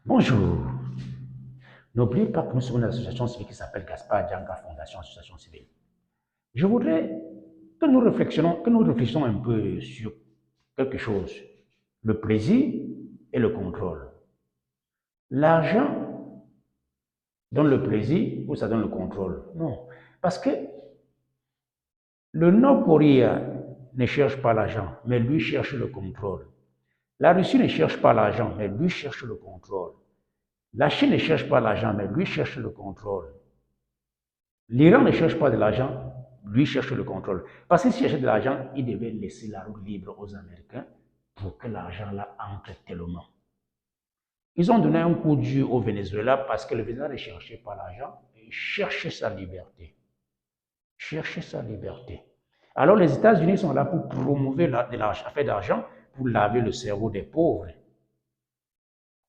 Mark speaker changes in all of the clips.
Speaker 1: Bonjour. N'oubliez pas que nous sommes une association civile qui s'appelle Gaspard Djanga Fondation Association Civile. Je voudrais que nous réfléchissions un peu sur quelque chose. Le plaisir et le contrôle. L'argent donne le plaisir ou ça donne le contrôle? Non. Parce que le Nord-Coréen ne cherche pas l'argent, mais lui cherche le contrôle. La Russie ne cherche pas l'argent, mais lui cherche le contrôle. La Chine ne cherche pas l'argent, mais lui cherche le contrôle. L'Iran ne cherche pas de l'argent, lui cherche le contrôle. Parce que s'il cherchait de l'argent, il devait laisser la route libre aux Américains pour que l'argent là entre tellement. Ils ont donné un coup dur au Venezuela parce que le Venezuela ne cherchait pas l'argent, il cherchait sa liberté. Cherchait sa liberté. Alors les États-Unis sont là pour promouvoir l'affaire d'argent, pour laver le cerveau des pauvres,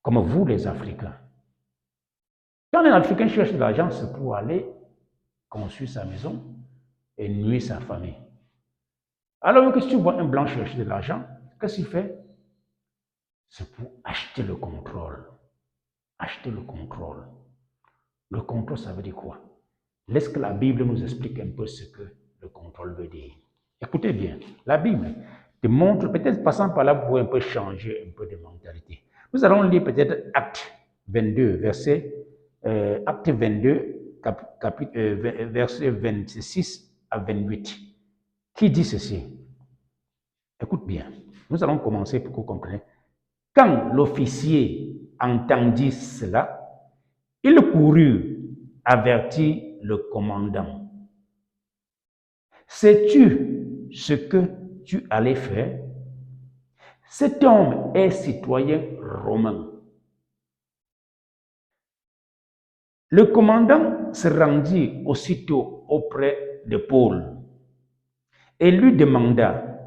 Speaker 1: comme vous les Africains. Quand un Africain cherche de l'argent, c'est pour aller construire sa maison et nuire sa famille. Alors que si tu vois un blanc chercher de l'argent, qu'est-ce qu'il fait? C'est pour acheter le contrôle. Acheter le contrôle. Le contrôle, ça veut dire quoi? Laisse que la Bible nous explique un peu ce que le contrôle veut dire. Écoutez bien, la Bible te montre, peut-être passant par là, vous pouvez un peu changer un peu de mentalité. Nous allons lire peut-être Acte 22, Acte 22, verset 26 à 28, qui dit ceci. Écoute bien, nous allons commencer pour que vous compreniez. Quand l'officier entendit cela, il courut avertir le commandant. Sais-tu ce que tu allais faire? Cet homme est citoyen romain. Le commandant se rendit aussitôt auprès de Paul et lui demanda,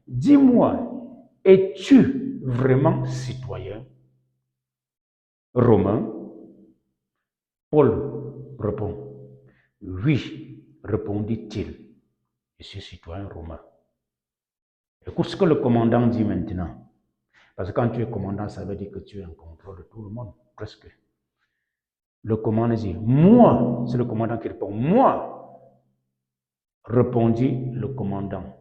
Speaker 1: dis-moi, es-tu vraiment citoyen romain? Paul répond, oui, répondit-il, je suis citoyen romain. Écoute ce que le commandant dit maintenant. Parce que quand tu es commandant, ça veut dire que tu es en contrôle de tout le monde, presque. Le commandant dit, moi, c'est le commandant qui répond, moi, répondit le commandant,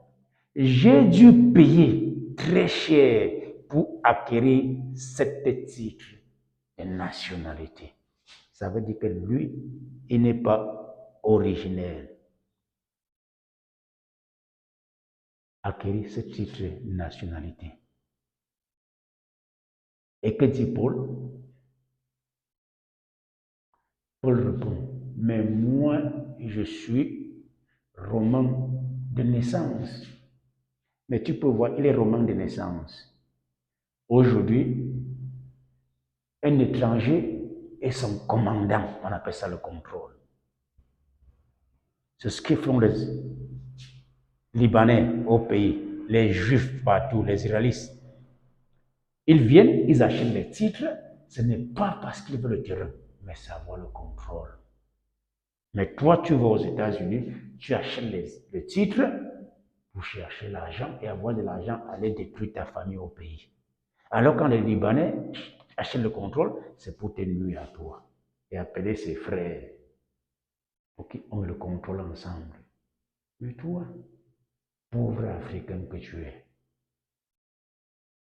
Speaker 1: j'ai dû payer très cher pour acquérir cette titre de nationalité. Ça veut dire que lui, il n'est pas originel. Acquérir ce titre de nationalité. Et que dit Paul? Paul répond, mais moi, je suis romain de naissance. Mais tu peux voir, il est romain de naissance. Aujourd'hui, un étranger est son commandant. On appelle ça le contrôle. C'est ce que font les Libanais au pays, les Juifs partout, les Israélites. Ils viennent, ils achètent les titres. Ce n'est pas parce qu'ils veulent le terrain, mais c'est avoir le contrôle. Mais toi, tu vas aux États-Unis, tu achètes les titres pour chercher l'argent et avoir de l'argent, aller détruire ta famille au pays. Alors quand les Libanais achètent le contrôle, c'est pour te nuire à toi et appeler ses frères pour qu'on le contrôle ensemble. Mais toi, pauvre Africain que tu es,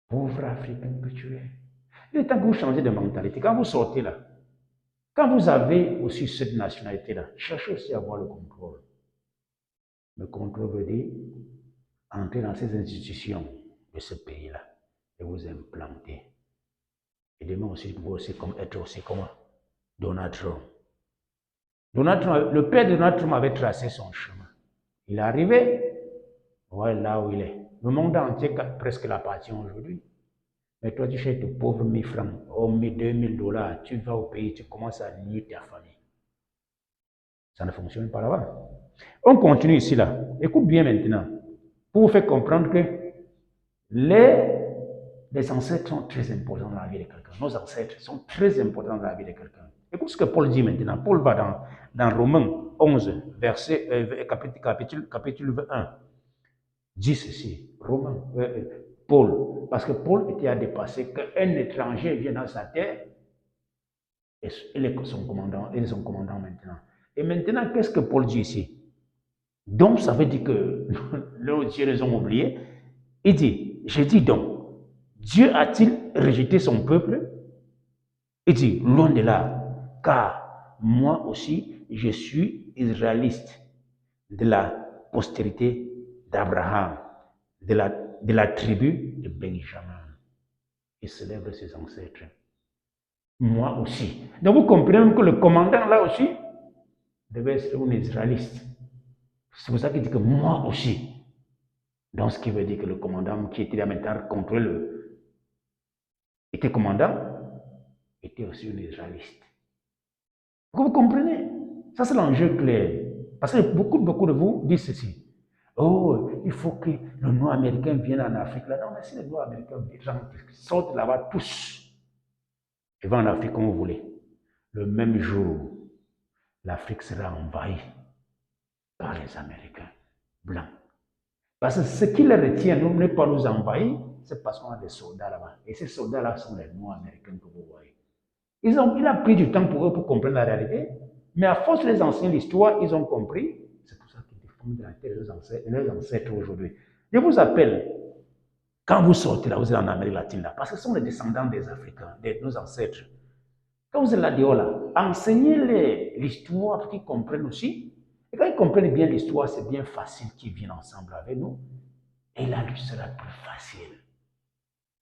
Speaker 1: pauvre Africain que tu es, il est temps que vous changez de mentalité. Quand vous sortez là, quand vous avez aussi cette nationalité-là, cherchez aussi à avoir le contrôle. Le contrôle veut dire entrer dans ces institutions de ce pays-là et vous implanter. Et demain aussi, vous aussi être aussi comme Donald Trump. Donald Trump, le père de Donald Trump avait tracé son chemin. Il est arrivé, voilà là où il est. Le monde entier presque l'appartient aujourd'hui. Mais toi, tu cherches tes pauvres 1000 francs, ou 2000 dollars, tu vas au pays, tu commences à nuire ta famille. Ça ne fonctionne pas là-bas. On continue ici, là. Écoute bien maintenant, pour vous faire comprendre que les ancêtres sont très importants dans la vie de quelqu'un. Nos ancêtres sont très importants dans la vie de quelqu'un. Écoute ce que Paul dit maintenant. Paul va dans Romains 11, capitule 1, dit ceci. Paul, parce que Paul était à dépasser qu'un étranger vient dans sa terre son commandant maintenant. Et maintenant, qu'est-ce que Paul dit ici? Donc, ça veut dire que les dieux les ont oubliés. Il dit, je dis donc, Dieu a-t-il rejeté son peuple? Il dit, loin de là, car moi aussi, je suis israéliste de la postérité d'Abraham, de la tribu de Benjamin. Il célèbre ses ancêtres. Moi aussi. Donc vous comprenez que le commandant là aussi devait être un israéliste. C'est pour ça qu'il dit que moi aussi. Donc ce qui veut dire que le commandant qui était là maintenant contre était commandant, était aussi un israéliste. Vous comprenez? Ça c'est l'enjeu clair. Parce que beaucoup de vous disent ceci. Oh, il faut que le noir américain vienne en Afrique. Là. Non, mais si les noirs américains sortent là-bas tous et vont en Afrique comme vous voulez, le même jour, l'Afrique sera envahie par les Américains blancs. Parce que ce qui les retient, nous, n'est pas nous envahir, c'est parce qu'on a des soldats là-bas. Et ces soldats-là sont les noirs américains que vous voyez. Il a pris du temps pour eux pour comprendre la réalité, mais à force de les enseigner l'histoire, ils ont compris. C'est pour ça qu'ils défendent la terre de leurs ancêtres aujourd'hui. Je vous appelle, quand vous sortez là, vous êtes en Amérique latine là, parce que ce sont les descendants des Africains, de nos ancêtres. Quand vous êtes là dehors là, enseignez-les l'histoire pour qu'ils comprennent aussi. Et quand ils comprennent bien l'histoire, c'est bien facile qu'ils viennent ensemble avec nous. Et la lutte sera plus facile.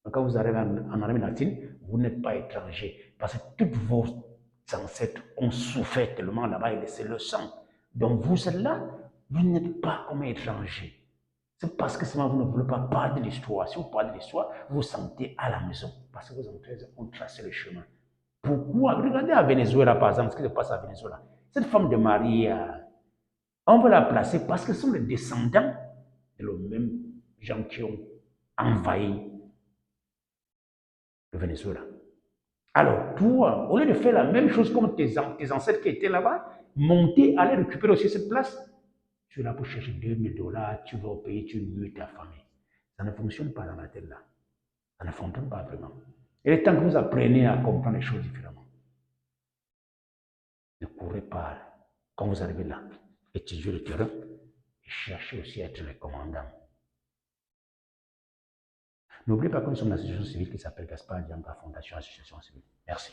Speaker 1: Donc quand vous arrivez en Amérique latine, vous n'êtes pas étranger. Parce que tous vos ancêtres ont souffert tellement là-bas et laissé le sang. Donc vous êtes là, vous n'êtes pas comme étranger. C'est parce que seulement vous ne voulez pas parler de l'histoire. Si vous parlez de l'histoire, vous vous sentez à la maison. Parce que vos ancêtres ont tracé le chemin. Pourquoi? Regardez à Venezuela, par exemple, ce qui se passe à Venezuela. Cette femme de Maria, on veut la placer parce que ce sont les descendants de les mêmes gens qui ont envahi le Venezuela. Alors, toi, au lieu de faire la même chose comme tes ancêtres qui étaient là-bas, monter, aller récupérer aussi cette place, tu es là pour chercher $2000, tu vas au pays, tu nuis ta famille. Ça ne fonctionne pas dans la tête là. Ça ne fonctionne pas vraiment. Il est temps que vous appreniez à comprendre les choses différemment. Ne courez pas quand vous arrivez là. Étudiez le terrain et cherchez aussi à être les commandants. N'oubliez pas que nous sommes une association civile qui s'appelle Gaspard Diamba Fondation Association Civile. Merci.